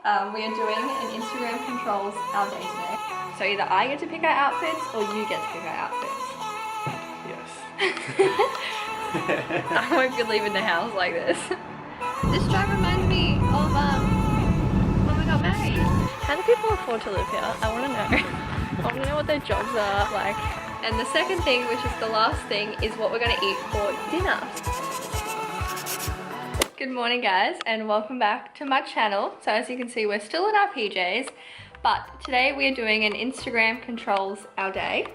We are doing an Instagram controls our day today. So either I get to pick our outfits or you get to pick our outfits. Yes. I won't be leaving the house like this. This drive reminds me of when we got married. How do people afford to live here? I want to know. I want to know what their jobs are like. And the second thing, which is the last thing, is what we're going to eat for dinner. Good morning guys, and welcome back to my channel. So as you can see, we're still in our PJs, but today we are doing an Instagram controls our day.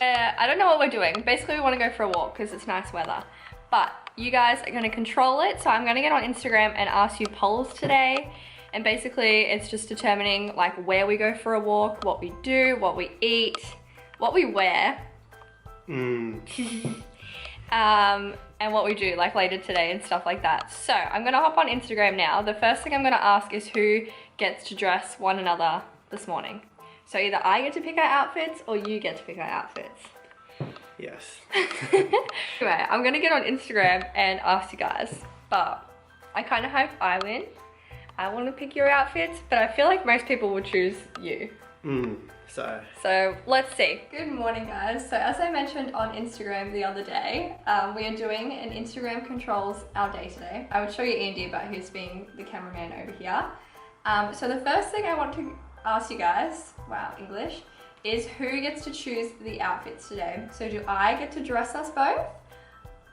I don't know what we're doing. Basically we want to go for a walk because it's nice weather, but you guys are going to control it. So I'm going to get on Instagram and ask you polls today, and basically it's just determining like where we go for a walk, what we do, what we eat, what we wear. And what we do like later today and stuff like that. So I'm gonna hop on Instagram now. The first thing I'm gonna ask is who gets to dress one another this morning. So either I get to pick our outfits or you get to pick our outfits. Yes. Anyway, I'm gonna get on Instagram and ask you guys, but I kind of hope I win. I want to pick your outfits, but I feel like most people would choose you. So let's see. Good morning guys. So as I mentioned on Instagram the other day, we are doing an Instagram controls our day today. I would show you Andy, but who's being the cameraman over here. So the first thing I want to ask you guys, wow, English, is who gets to choose the outfits today. So do I get to dress us both,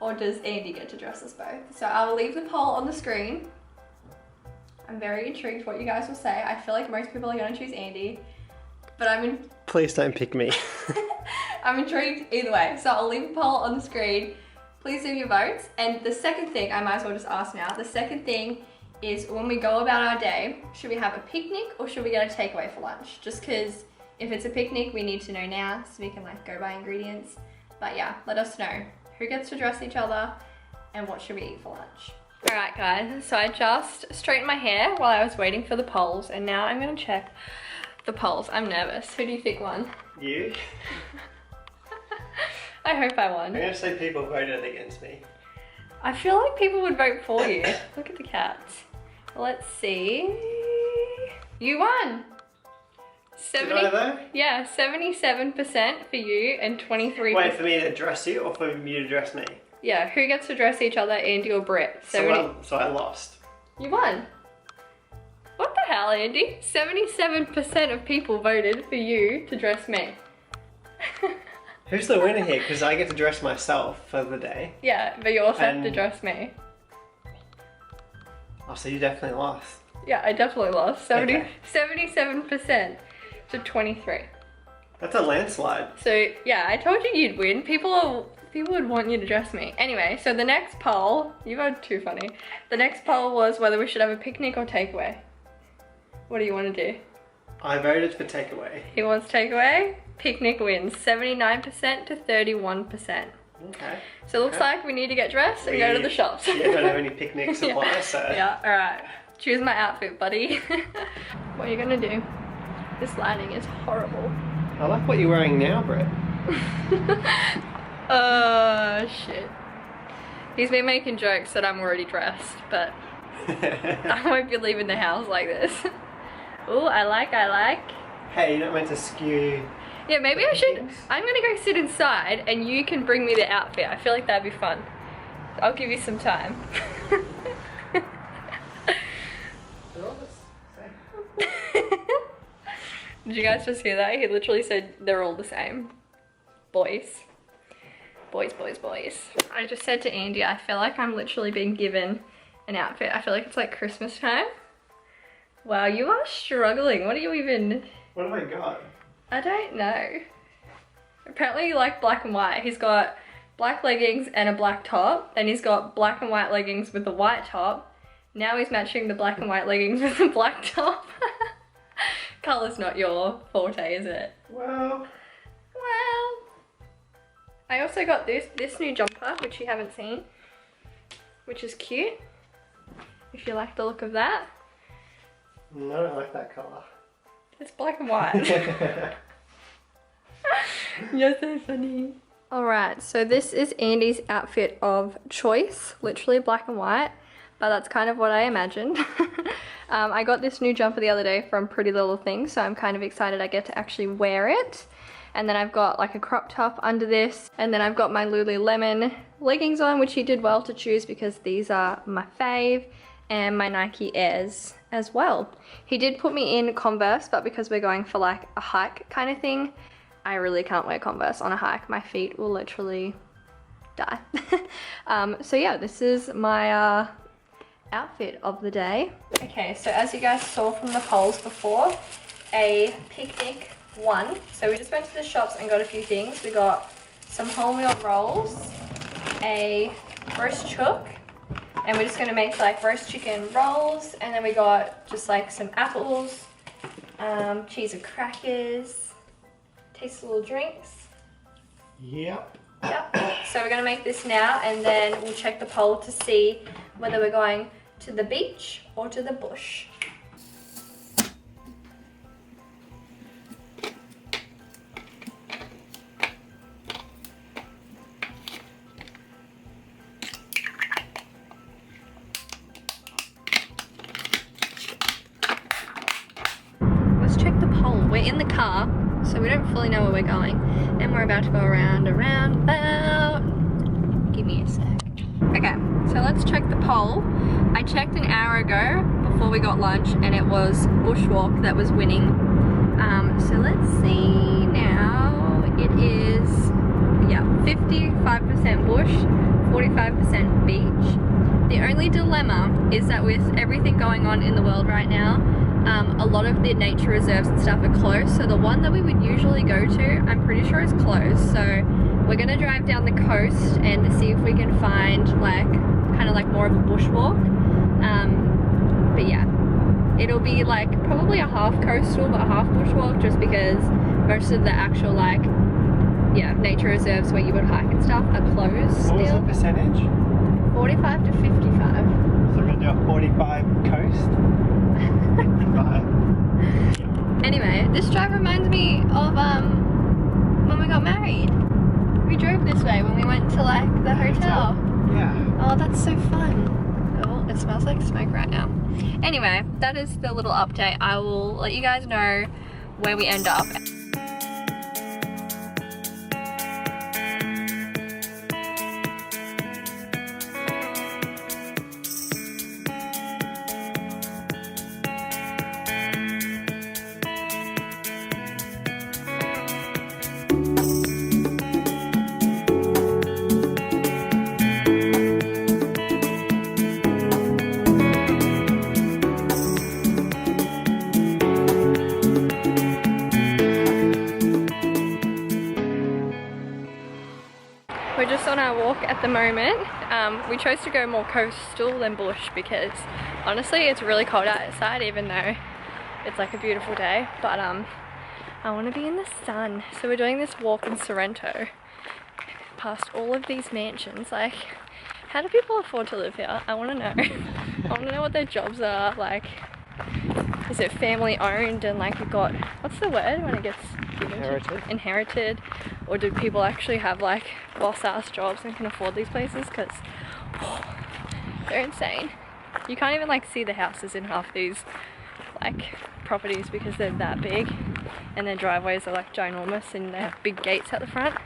or does Andy get to dress us both? So I will leave the poll on the screen. I'm very intrigued what you guys will say. I feel like most people are going to choose Andy, but Please don't pick me. I'm intrigued either way. So I'll leave a poll on the screen. Please leave your votes. And the second thing, I might as well just ask now. The second thing is when we go about our day, should we have a picnic or should we get a takeaway for lunch? Just because if it's a picnic, we need to know now so we can like go buy ingredients. But yeah, let us know who gets to dress each other and what should we eat for lunch. All right guys, so I just straightened my hair while I was waiting for the polls, and now I'm gonna check the polls. I'm nervous. Who do you think won? You? I hope I won. I'm gonna say people voted against me. I feel like people would vote for you. Look at the cats. Let's see. You won. 70, Did I though? yeah, 77% for you and 23%. Wait, for me to dress you or for you to dress me? Yeah, who gets to dress each other, Andy or Brett? So I lost. You won. What the hell, Andy? 77% of people voted for you to dress me. Who's the winner here? Because I get to dress myself for the day. Yeah, but you also have to dress me. Oh, so you definitely lost. Yeah, I definitely lost. 77% to 23. That's a landslide. So yeah, I told you you'd win. People would want you to dress me. Anyway, so the next poll, you are too funny. The next poll was whether we should have a picnic or takeaway. What do you want to do? I voted for takeaway. He wants takeaway. Picnic wins 79% to 31%. Okay. So it looks like we need to get dressed and go to the shops. Yeah, don't have any picnic supplies, yeah. so. Yeah, alright. Choose my outfit, buddy. What are you gonna do? This lighting is horrible. I like what you're wearing now, Brett. Oh, shit. He's been making jokes that I'm already dressed, but I won't be leaving the house like this. Ooh, I like. Hey, you're not meant to skew. Yeah, maybe I should. I'm gonna go sit inside and you can bring me the outfit. I feel like that'd be fun. I'll give you some time. Did you guys just hear that? He literally said they're all the same. Boys. Boys. I just said to Andy, I feel like I'm literally being given an outfit. I feel like it's like Christmas time. Wow, you are struggling. What are you even... What have I got? I don't know. Apparently you like black and white. He's got black leggings and a black top. Then he's got black and white leggings with the white top. Now he's matching the black and white leggings with the black top. Colour's not your forte, is it? Well... I also got this new jumper, which you haven't seen, which is cute, if you like the look of that. No, I don't like that colour. It's black and white. You're so funny. Alright, so this is Andy's outfit of choice, literally black and white. but that's kind of what I imagined. I got this new jumper the other day from Pretty Little Thing, so I'm kind of excited I get to actually wear it. And then I've got like a crop top under this, and then I've got my Lululemon leggings on, which he did well to choose because these are my fave, and my Nike Airs as well. He did put me in Converse, but because we're going for like a hike kind of thing, I really can't wear Converse on a hike. My feet will literally die. So yeah, this is my outfit of the day. Okay, so as you guys saw from the polls before, a picnic won. So we just went to the shops and got a few things. We got some wholemeal rolls, a roast chook, and we're just gonna make like roast chicken rolls, and then we got just like some apples, cheese and crackers, tasty little drinks. Yep. So we're gonna make this now, and then we'll check the poll to see whether we're going to the beach or to the bush. Check the poll. We're in the car, so we don't fully know where we're going, and we're about to go around about. Give me a sec. Okay, so let's check the poll. I checked an hour ago before we got lunch, and it was bushwalk that was winning. So let's see now. It is 55% bush, 45% beach. The only dilemma is that with everything going on in the world right now, a lot of the nature reserves and stuff are closed, so the one that we would usually go to, I'm pretty sure is closed. So we're gonna drive down the coast and see if we can find like kind of like more of a bushwalk. But yeah, it'll be like probably a half coastal but a half bushwalk, just because most of the actual like nature reserves where you would hike and stuff are closed still. What was the percentage? 45 to 55. So we're gonna do a 45 coast. Anyway, this drive reminds me of when we got married. We drove this way when we went to like the hotel. Yeah. Oh, that's so fun. Oh, it smells like smoke right now. Anyway, that is the little update. I will let you guys know where we end up. We're just on our walk at the moment. We chose to go more coastal than bush because honestly it's really cold outside, even though it's like a beautiful day. But I want to be in the sun, so we're doing this walk in Sorrento past all of these mansions. Like, how do people afford to live here? I want to know. I want to know what their jobs are. Like, is it family owned and like it got, what's the word when it gets inherited? Or do people actually have like boss ass jobs and can afford these places? Because they're insane. You can't even like see the houses in half these like properties because they're that big, and their driveways are like ginormous and they have big gates at the front.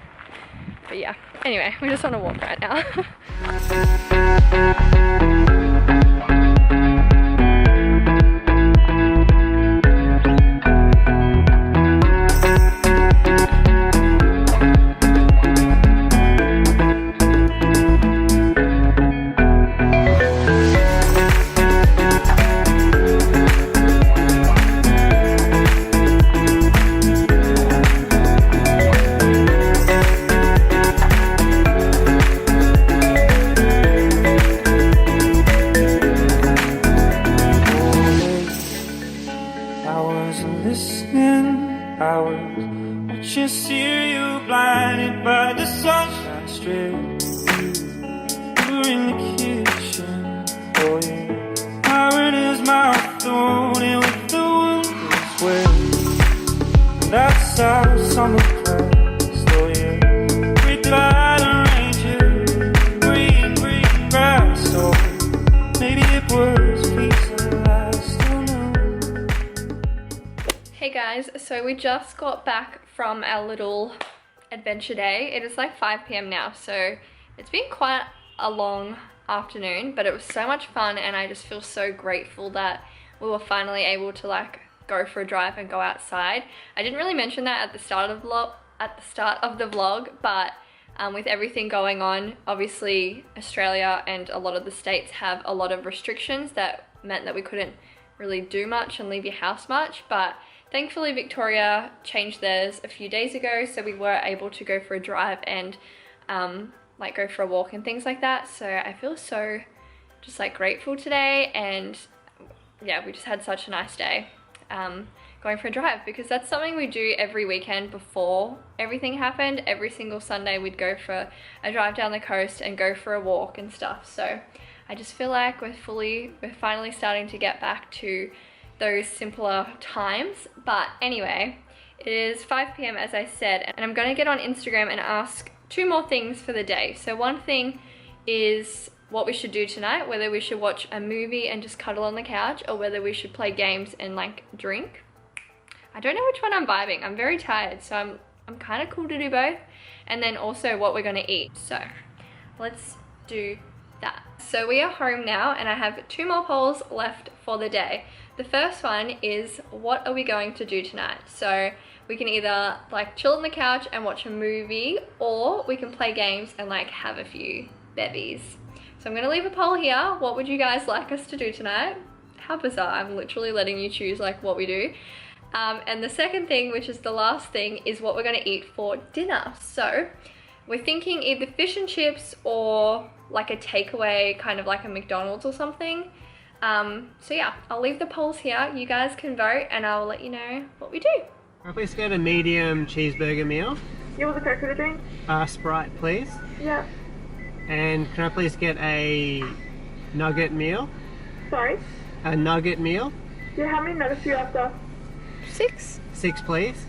But yeah, anyway, we just want to walk right now. I was watching serial, blinded by the sunshine strip. You were in the kitchen, oh yeah. Iron is my thorn, and with the windows wet. That's our summer class, oh yeah. We died a ranger, green grass, so maybe worst piece of lies still know. Hey guys, so we just got back from our little adventure day. It is like 5 p.m. now, so it's been quite a long afternoon, but it was so much fun, and I just feel so grateful that we were finally able to like go for a drive and go outside. I didn't really mention that at the start of the vlog, but with everything going on, obviously Australia and a lot of the states have a lot of restrictions that meant that we couldn't really do much and leave your house much, but thankfully Victoria changed theirs a few days ago, so we were able to go for a drive and like go for a walk and things like that. So I feel so just like grateful today, and yeah, we just had such a nice day going for a drive, because that's something we do every weekend before everything happened. Every single Sunday we'd go for a drive down the coast and go for a walk and stuff. So I just feel like we're finally starting to get back to those simpler times. But anyway, it is 5 p.m. as I said, and I'm going to get on Instagram and ask 2 more things for the day. So one thing is what we should do tonight, whether we should watch a movie and just cuddle on the couch, or whether we should play games and like drink. I don't know which one I'm vibing. I'm very tired, so I'm kind of cool to do both. And then also what we're going to eat. So let's do that. So we are home now, and I have 2 more polls left for the day. The first one is, what are we going to do tonight? So we can either like chill on the couch and watch a movie, or we can play games and like have a few bevies. So I'm gonna leave a poll here. What would you guys like us to do tonight? How bizarre, I'm literally letting you choose like what we do. And the second thing, which is the last thing, is what we're gonna eat for dinner. So we're thinking either fish and chips or like a takeaway, kind of like a McDonald's or something. So yeah, I'll leave the polls here. You guys can vote, and I will let you know what we do. Can I please get a medium cheeseburger meal? Yeah, with a Coke for the drink? Sprite, please. Yeah. And can I please get a nugget meal? Sorry? A nugget meal? Yeah, how many nuggets do you after? 6. 6, please.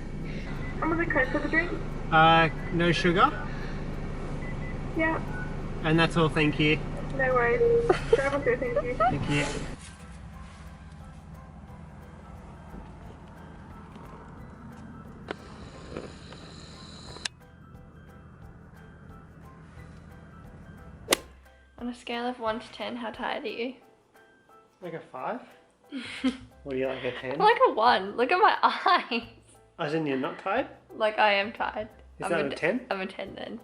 And with a Coke for the drink? No sugar. Yeah. And that's all, thank you. No worries. Drive on through, thank you. Thank you. On a scale of 1 to 10, how tired are you? Like a 5? What do you like, a 10? I'm like a 1. Look at my eyes. As in you're not tired? Like I am tired. Is that a 10? I'm a 10 then.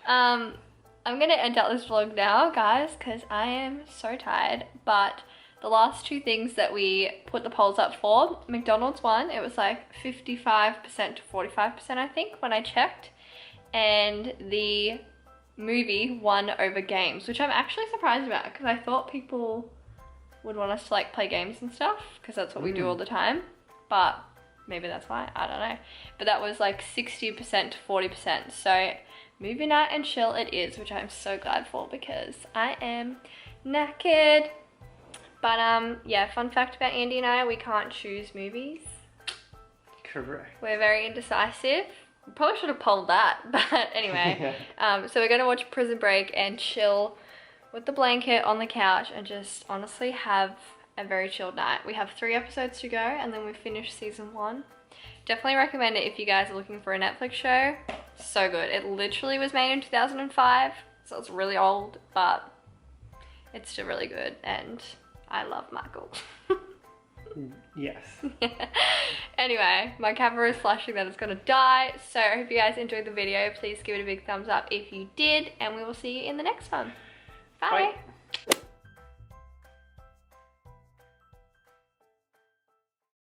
I'm gonna end out this vlog now, guys, because I am so tired. But the last 2 things that we put the polls up for, McDonald's one, it was like 55% to 45%, I think, when I checked. And the movie won over games, which I'm actually surprised about, because I thought people would want us to like play games and stuff, because that's what we do all the time. But maybe that's why, I don't know. But that was like 60% to 40%. So movie night and chill it is, which I'm so glad for, because I am knackered. But yeah, fun fact about Andy and I, we can't choose movies. Correct. We're very indecisive. We probably should have polled that, but anyway. So we're gonna watch Prison Break and chill with the blanket on the couch and just honestly have a very chilled night. We have 3 episodes to go, and then we finish season 1. Definitely recommend it if you guys are looking for a Netflix show. So good. It literally was made in 2005, so it's really old, but it's still really good, and I love Michael. Yes. Anyway, my camera is flashing that it's gonna die, so I hope you guys enjoyed the video. Please give it a big thumbs up if you did, and we will see you in the next one. Bye. Bye.